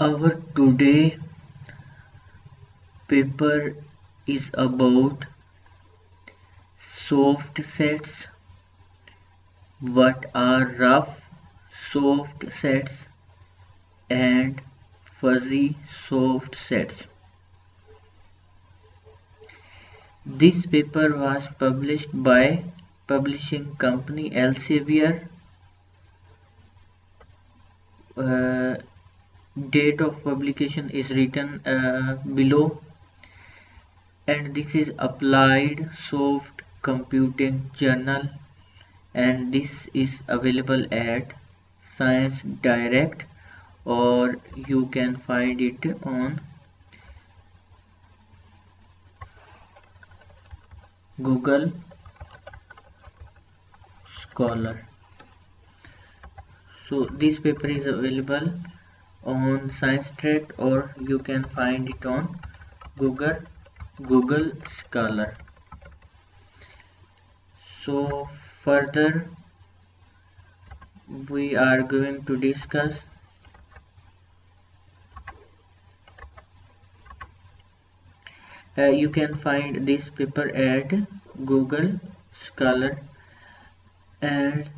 Our today paper is about soft sets. What are rough soft sets and fuzzy soft sets? This paper was published by publishing company Elsevier. Date of publication is written below, and this is Applied Soft Computing Journal, and this is available at Science Direct, or you can find it on Google Scholar. So this paper is available on Science Direct, or you can find it on Google Scholar. So further we are going to discuss you can find this paper at Google Scholar, and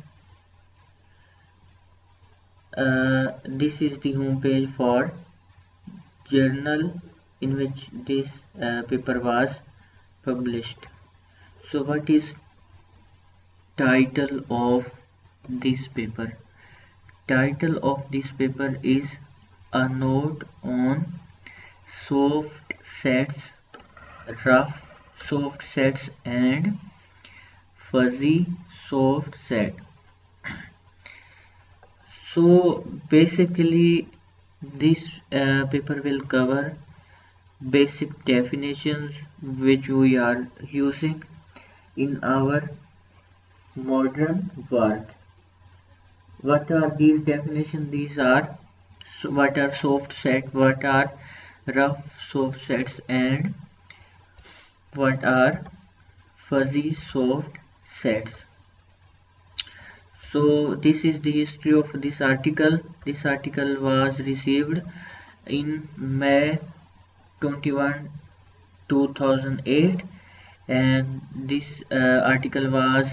this is the home page for journal in which this paper was published. So what is title of this paper? Title of this paper is A Note on Soft Sets, Rough Soft Sets and Fuzzy Soft Set. So basically this paper will cover basic definitions which we are using in our modern work. What are these definitions? These are what are soft sets, what are rough soft sets, and what are fuzzy soft sets. So this is the history of this article. This article was received in May 21, 2008, and this article was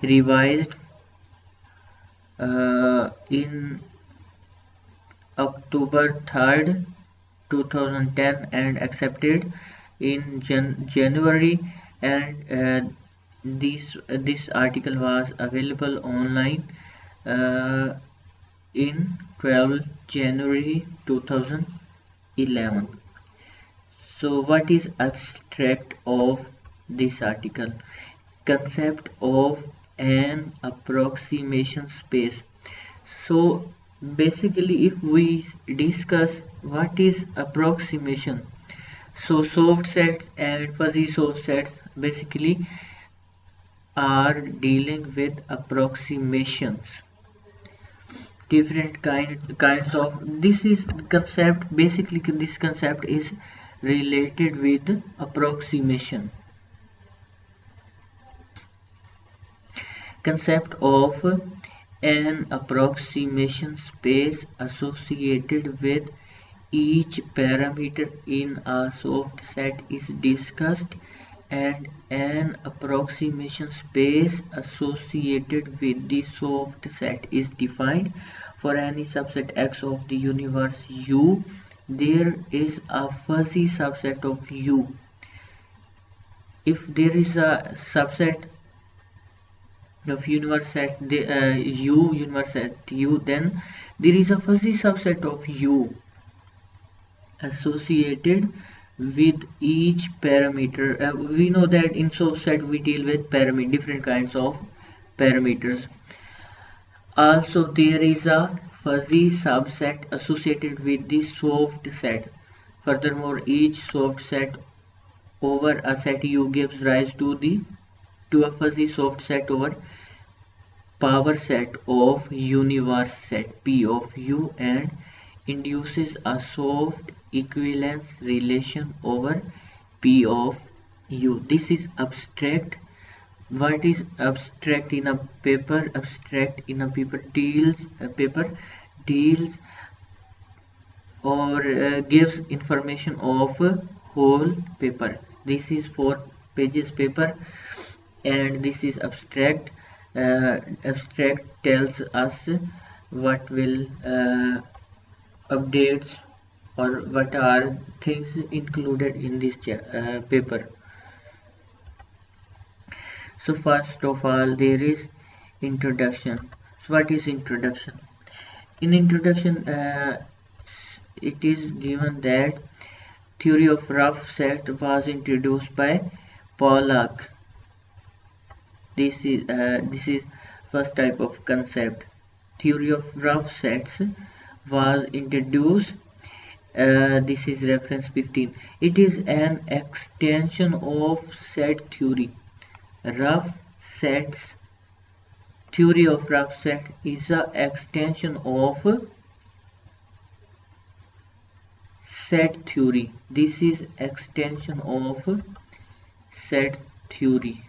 revised in October 3rd, 2010 and accepted in January, and this article was available online in 12 January 2011. So what is abstract of this article? Concept of an approximation space. So basically if we discuss what is approximation, so soft sets and fuzzy soft sets basically are dealing with approximations, different kinds of, this is concept, basically this concept is related with approximation. Concept of an approximation space associated with each parameter in a soft set is discussed, and an approximation space associated with the soft set is defined. For any subset X of the universe U, there is a fuzzy subset of U. If there is a subset of universe set U, universe set U, then there is a fuzzy subset of U associated with each parameter. We know that in soft set we deal with different kinds of parameters. Also there is a fuzzy subset associated with the soft set. Furthermore, each soft set over a set U gives rise to a fuzzy soft set over power set of universe set P of U, and induces a soft equivalence relation over P of U. This is abstract. What is abstract in a paper? Abstract in a paper deals or gives information of whole paper. This is 4 pages paper, and this is abstract. Abstract tells us what will updates or what are things included in this paper. So first of all, there is introduction. So what is introduction? In introduction, it is given that theory of rough set was introduced by Pollack. This is first type of concept. Theory of rough sets was introduced. This is reference 15. It is an extension of set theory. Rough sets. Theory of rough set is an extension of set theory. This is extension of set theory.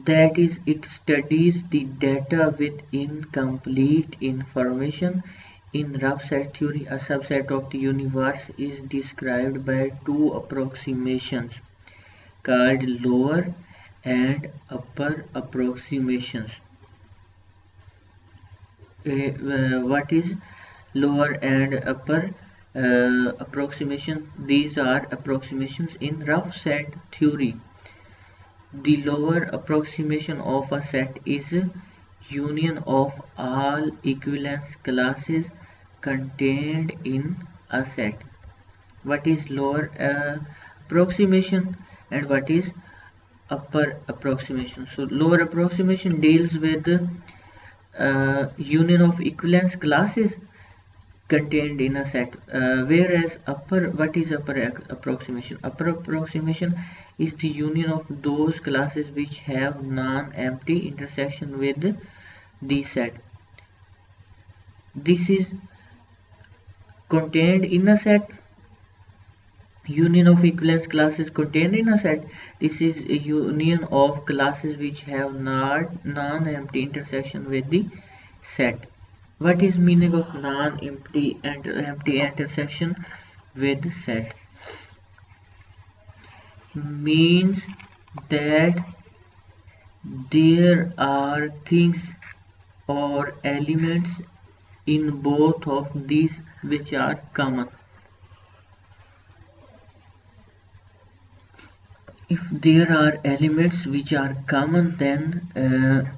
That is, it studies the data with incomplete information. In rough set theory, a subset of the universe is described by two approximations called lower and upper approximations. What is lower and upper approximation? These are approximations in rough set theory. The lower approximation of a set is a union of all equivalence classes contained in a set. What is lower approximation and what is upper approximation? So lower approximation deals with union of equivalence classes contained in a set, whereas what is upper approximation? Upper approximation is the union of those classes which have non-empty intersection with the set. This is contained in a set. Union of equivalence classes contained in a set. This is a union of classes which have non-empty intersection with the set. What is meaning of non-empty intersection with set? Means that there are things or elements in both of these which are common. If there are elements which are common, then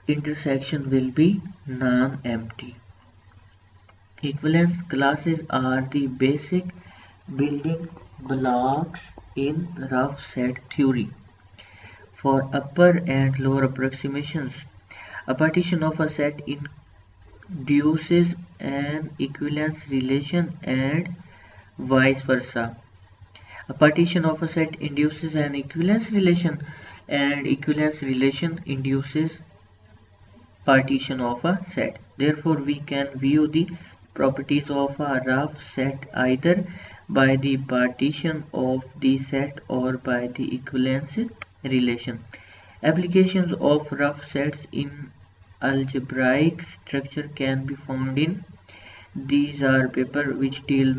intersection will be non-empty. Equivalence classes are the basic building blocks in rough set theory. For upper and lower approximations, a partition of a set induces an equivalence relation and vice versa. A partition of a set induces an equivalence relation and equivalence relation induces partition of a set. Therefore, we can view the properties of a rough set either by the partition of the set or by the equivalence relation. Applications of rough sets in algebraic structure can be found in these are paper which will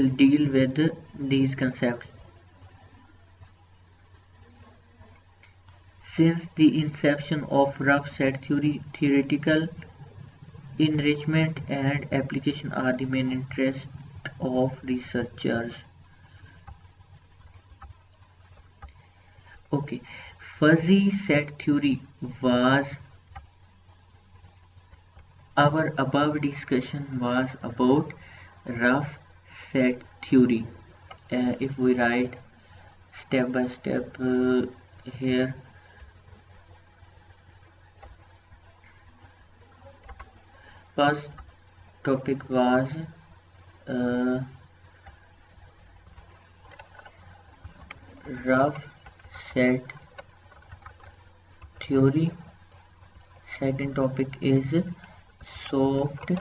deal with these concepts. Since the inception of rough set theory, theoretical enrichment and application are the main interest of researchers. Okay, fuzzy set theory was our above discussion was about rough set theory. If we write step by step here, first topic was rough set theory. Second topic is soft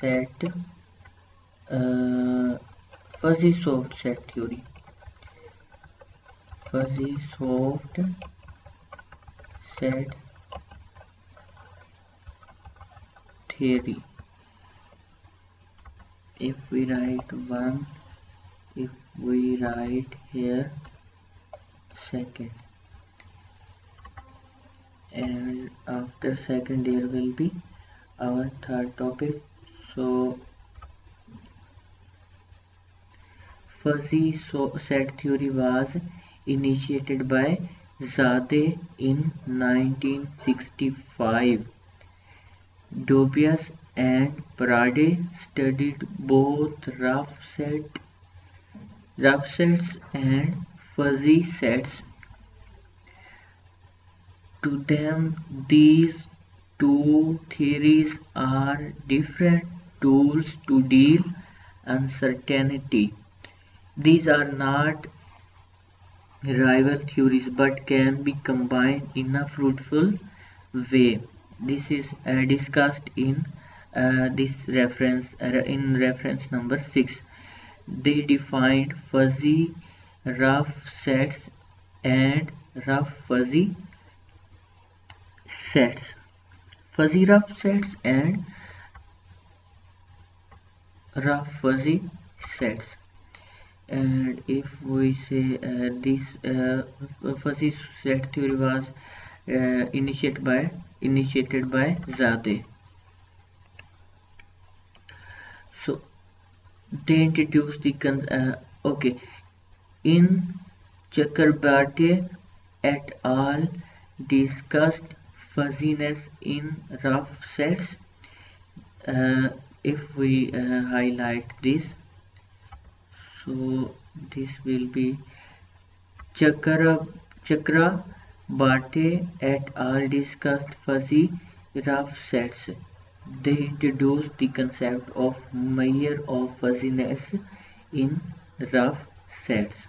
set fuzzy soft set theory. Fuzzy soft set theory. If we write 1, if we write here second, and after second there will be our third topic. So fuzzy set theory was initiated by Zadeh in 1965. Dubious and Parade studied both rough sets and fuzzy sets. To them, these two theories are different tools to deal uncertainty. These are not rival theories but can be combined in a fruitful way. This is discussed in this reference in reference number 6. They defined fuzzy rough sets and rough fuzzy sets. Fuzzy rough sets and rough fuzzy sets. And if we say this fuzzy set theory was initiated by Zadeh. So they introduced the okay. In Chakrabarty et al. Discussed fuzziness in rough sets. If we highlight this, so this will be Chakrabarty et al. Discussed fuzzy rough sets. They introduced the concept of measure of fuzziness in rough sets.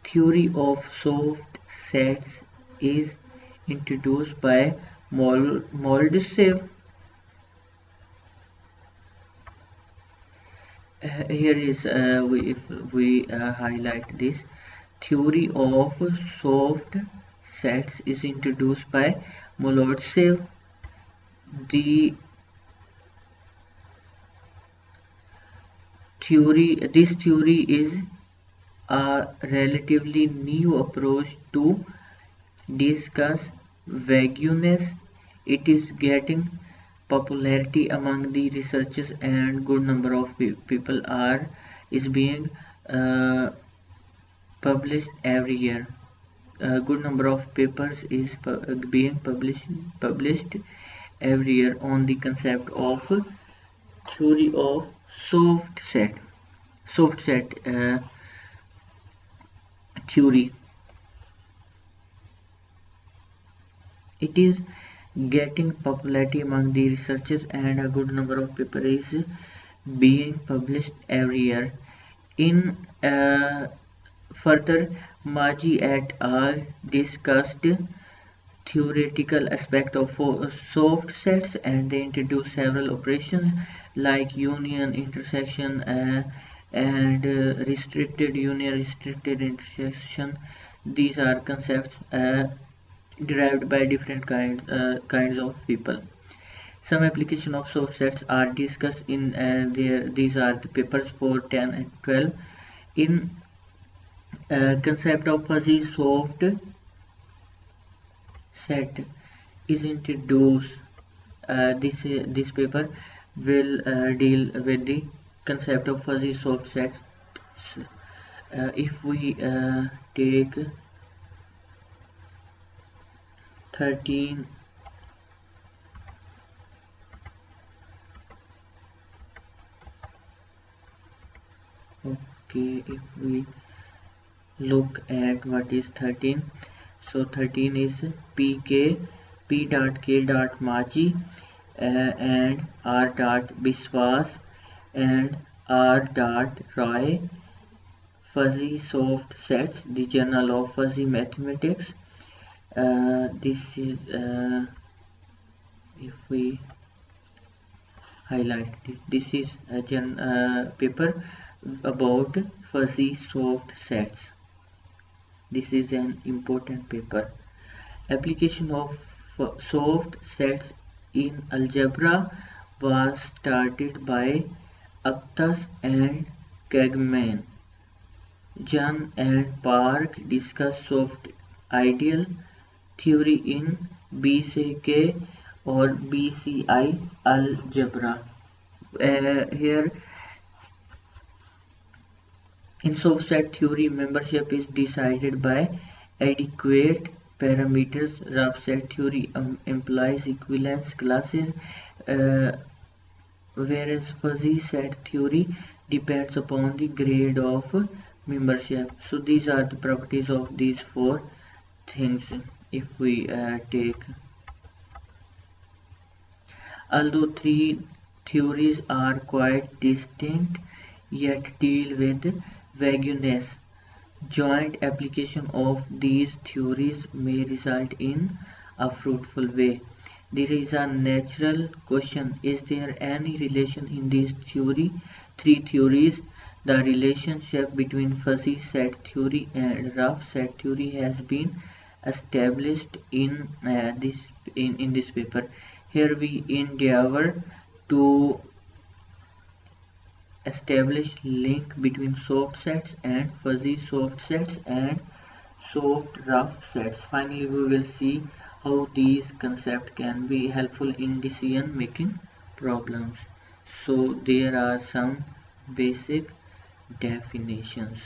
Theory of soft sets is introduced by Maldussev. Here is if we highlight this, theory of soft sets is introduced by Molodtsev. This theory is a relatively new approach to discuss vagueness. It is getting popularity among the researchers and good number of people is being published every year. A good number of papers is being published every year on the concept of theory of soft set theory. It is getting popularity among the researchers and a good number of papers is being published every year. In further, Maggi et al. Discussed theoretical aspects of soft sets and they introduced several operations like union, intersection, and restricted union, restricted intersection. These are concepts derived by different kinds of people. Some application of soft sets are discussed in these are the papers 4, 10 and 12. In concept of fuzzy soft set is introduced. This paper will deal with the concept of fuzzy soft sets. If we take 13, okay, if we look at what is 13, so 13 is p dot k dot Maggi and r dot Biswas and r dot Roy, fuzzy soft sets, the Journal of Fuzzy Mathematics. This is if we highlight this is a paper about fuzzy soft sets. This is an important paper. Application of soft sets in algebra was started by Akhtas and Kagman. Jahn and Park discuss soft ideal theory in BCK or BCI algebra. Here in soft set theory, membership is decided by adequate parameters. Rough set theory implies equivalence classes, uh, whereas fuzzy set theory depends upon the grade of membership. So these are the properties of these four things. If we take, although three theories are quite distinct, yet deal with vagueness, joint application of these theories may result in a fruitful way. There is a natural question: is there any relation in these three theories? The relationship between fuzzy set theory and rough set theory has been established in this paper. Here we endeavor to establish link between soft sets and fuzzy soft sets and soft rough sets. Finally, we will see how these concepts can be helpful in decision making problems. So there are some basic definitions.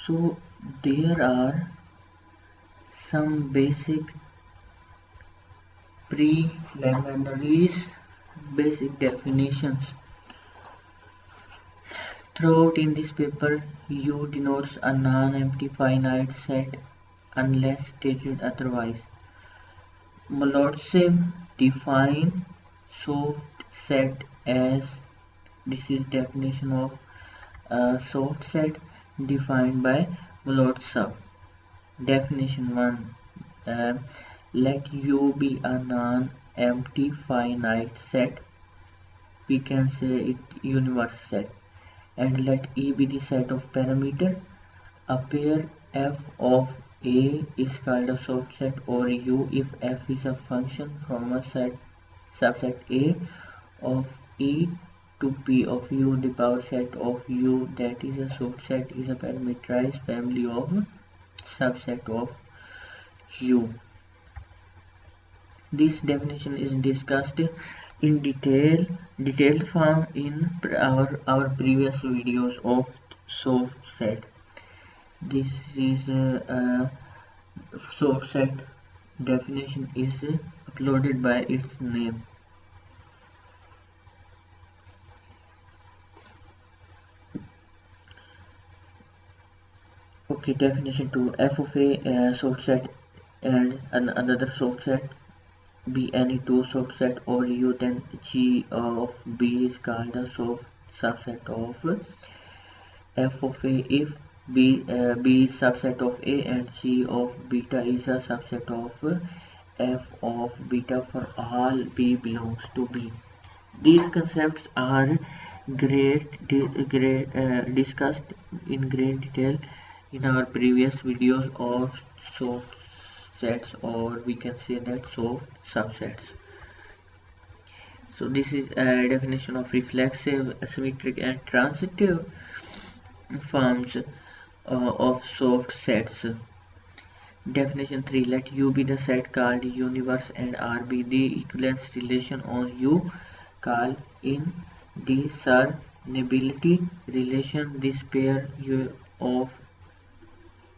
So there are some basic preliminaries, basic definitions. Throughout in this paper, U denotes a non-empty finite set unless stated otherwise. Molodtsev define soft set as, this is definition of a soft set defined by Molodtsev. Definition 1. Let U be a non-empty finite set. We can say it universe set. And let E be the set of parameter. A pair f of A is called a soft set or U if f is a function from a subset A of E to P of U. The power set of U that is a soft set is a parameterized family of subset of U. This definition is discussed in detailed form in our previous videos of soft set. This is soft set definition is uploaded by its name. Okay, definition 2. F of A soft set and another soft set be any two soft set or U, then G of B is called a soft subset of F of A if B is subset of A and G of beta is a subset of F of beta for all B belongs to B. These concepts are discussed in great detail in our previous videos of soft sets, or we can say that soft subsets. So this is a definition of reflexive, asymmetric and transitive forms of soft sets. Definition 3. Let U be the set called universe and R be the equivalence relation on U called indiscernibility relation. This pair of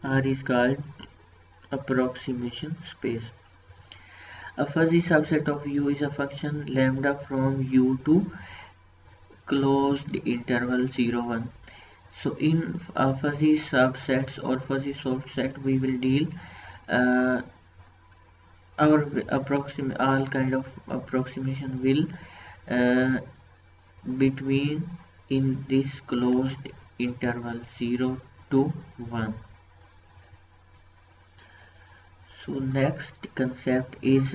R is called approximation space. A fuzzy subset of U is a function lambda from U to closed interval 0, 1. So in fuzzy subsets or fuzzy soft set, we will deal our all kind of approximation will between in this closed interval 0 to 1. So next concept is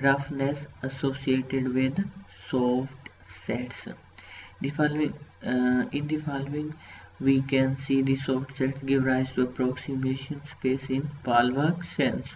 roughness associated with soft sets. In the following we can see the soft sets give rise to approximation space in Palvak sense.